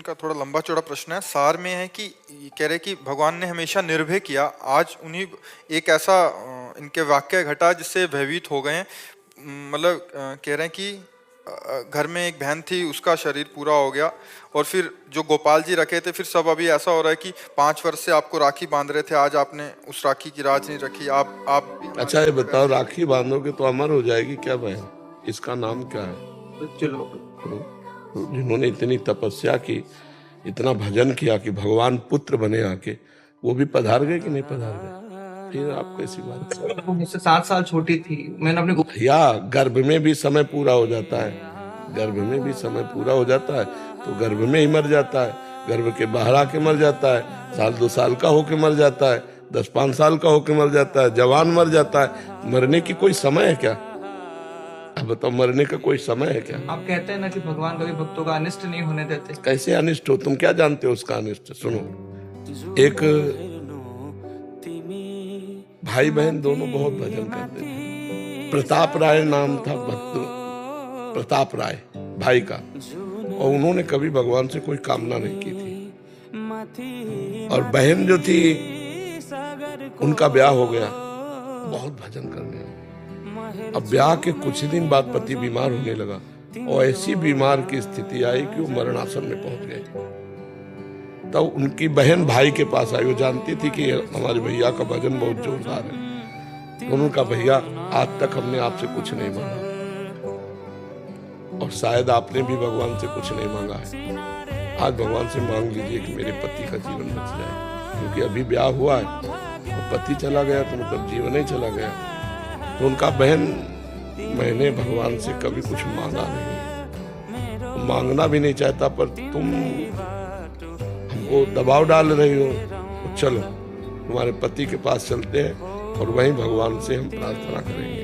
का थोड़ा लंबा चौड़ा प्रश्न है। सार में है कि ये कह रहे कि भगवान ने हमेशा निर्भय किया, आज उन्हीं एक ऐसा इनके वाक्य घटा जिससे भयभीत हो गए हैं। मतलब कह रहे हैं कि घर में एक बहन थी, उसका शरीर पूरा हो गया, और फिर जो गोपाल जी रखे थे, फिर सब अभी ऐसा हो रहा है कि 5 वर्ष से आपको राखी बांध रहे थे, आज आपने उस राखी की राज नहीं रखी। आप अच्छा ये बताओ, राखी बांधोगे तो अमर हो जाएगी क्या बहन? इसका नाम क्या है? चलो जिन्होंने इतनी तपस्या की, इतना भजन किया कि भगवान पुत्र बने आके, वो भी पधार गए कि नहीं पधार गए? फिर आप कैसी बात कर रहे वो मुझसे 7 साल छोटी थी। मैंने अपने भैया, गर्भ में भी समय पूरा हो जाता है, गर्भ में भी समय पूरा हो जाता है तो गर्भ में ही मर जाता है, गर्भ के बाहर आके मर जाता है, 1-2 साल का होके मर जाता है, 10-5 साल का होके मर जाता है, जवान मर जाता है। मरने की कोई समय है क्या? अब बताओ, मरने का कोई समय है क्या? आप कहते हैं ना कि भगवान कभी भक्तों का अनिष्ट नहीं होने देते। कैसे अनिष्ट हो? तुम क्या जानते हो उसका अनिष्ट? सुनो, एक भाई बहन दोनों बहुत भजन करते थे। प्रताप राय नाम था, भक्त प्रताप राय भाई का, और उन्होंने कभी भगवान से कोई कामना नहीं की थी। और बहन जो थी, उनका ब्याह हो गया, बहुत भजन करने लगे। अब ब्याह के कुछ ही दिन बाद पति बीमार होने लगा, और ऐसी बीमार की स्थिति आई कि वो मरणासन में पहुंच गए। तब उनकी बहन भाई के पास आई, वो जानती थी कि हमारे भैया का भजन बहुत जोरदार है। तो उन्होंने कहा, भैया आज तक हमने आपसे कुछ नहीं मांगा, और शायद आपने भी भगवान से कुछ नहीं मांगा है, आज भगवान से मांग लीजिए कि मेरे पति का जीवन बच जाए, क्योंकि अभी ब्याह हुआ है और पति चला गया तो मतलब जीवन ही चला गया। तो उनका, बहन मैंने भगवान से कभी कुछ मांगा नहीं, मांगना भी नहीं चाहता, पर तुम हमको दबाव डाल रही हो, तो चलो तुम्हारे पति के पास चलते हैं और वहीं भगवान से हम प्रार्थना करेंगे।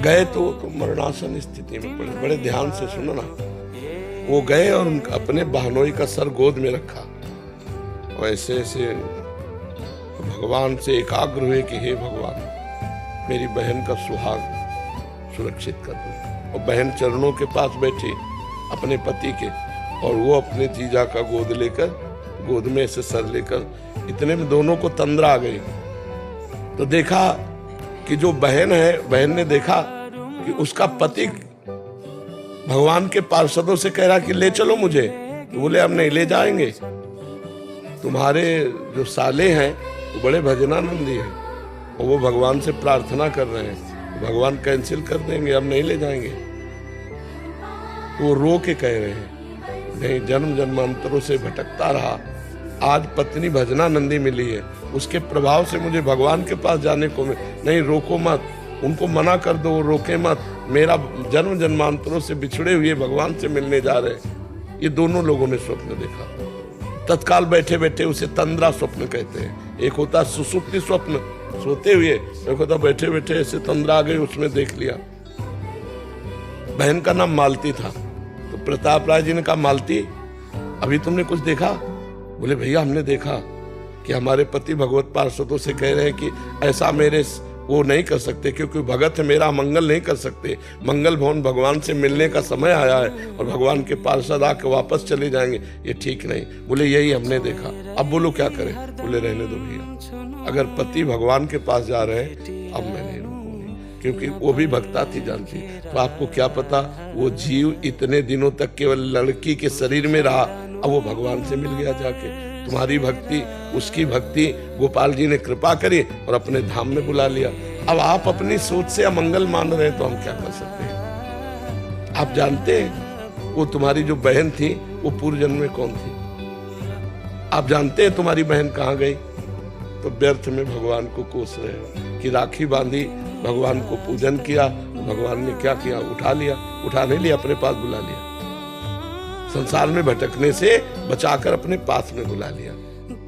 गए तो मरणासन स्थिति में पड़े। बड़े ध्यान से सुनो ना, वो गए और अपने बहनोई का सर गोद में रखा, और ऐसे ऐसे भगवान से एकाग्र हुए कि हे भगवान, मेरी बहन का सुहाग सुरक्षित कर दो। और बहन चरणों के पास बैठी अपने पति के, और वो अपने जीजा का गोद लेकर, गोद में से सर लेकर, इतने में दोनों को तंद्रा आ गई। तो देखा कि जो बहन है, बहन ने देखा कि उसका पति भगवान के पार्षदों से कह रहा कि ले चलो मुझे, तो बोले हम नहीं ले जाएंगे, तुम्हारे जो साले हैं वो बड़े भजनानंदी हैं, और वो भगवान से प्रार्थना कर रहे हैं, तो भगवान कैंसिल कर देंगे, हम नहीं ले जाएंगे। वो रो के कह रहे हैं, नहीं, जन्म जन्मांतरों से भटकता रहा, आज पत्नी भजनानंदी मिली है, उसके प्रभाव से मुझे भगवान के पास जाने को नहीं, रोको मत, उनको मना कर दो, रोके मत, मेरा जन्म जन्मांतरों से बिछड़े हुए भगवान से मिलने जा रहे हैं। ये दोनों लोगों ने स्वप्न देखा। तत्काल बैठे बैठे उसे तंद्रा स्वप्न कहते हैं। एक होता सुसुप्ति स्वप्न, सोते हुए, एक होता बैठे बैठे ऐसे तंद्रा आ गई, उसमें देख लिया। बहन का नाम मालती था, तो प्रताप राय जी ने कहा, मालती अभी तुमने कुछ देखा? बोले भैया हमने देखा कि हमारे पति भगवत पार्षदों से कह रहे हैं कि ऐसा मेरे वो नहीं कर सकते, क्योंकि भगत है मेरा, मंगल नहीं कर सकते, मंगल भवन भगवान से मिलने का समय आया है, और भगवान के पार्षद आके वापस चले जाएंगे, ये ठीक नहीं। बोले यही हमने देखा, अब बोलो क्या करें? बोले रहने दो भैया, अगर पति भगवान के पास जा रहे हैं अब मैं नहीं रोकूंगी, क्योंकि वो भी भक्ता थी, जानती। तो आपको क्या पता, वो जीव इतने दिनों तक केवल लड़की के शरीर में रहा, अब वो भगवान से मिल गया जाके। तुम्हारी भक्ति, उसकी भक्ति, गोपाल जी ने कृपा करी और अपने धाम में बुला लिया। अब आप अपनी सोच से अमंगल मान रहे हैं, तो हम क्या कर सकते हैं? आप जानते हैं वो तुम्हारी जो बहन थी, वो पूर्व जन्म में कौन थी? आप जानते हैं तुम्हारी बहन कहाँ गई? तो व्यर्थ में भगवान को कोस रहे हो कि राखी बांधी, भगवान को पूजन किया, भगवान ने क्या किया? उठा लिया, उठा नहीं लिया, अपने पास बुला लिया। संसार में भटकने से बचाकर अपने पास में बुला लिया।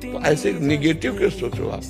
तो ऐसे निगेटिव क्यों सोचो आप?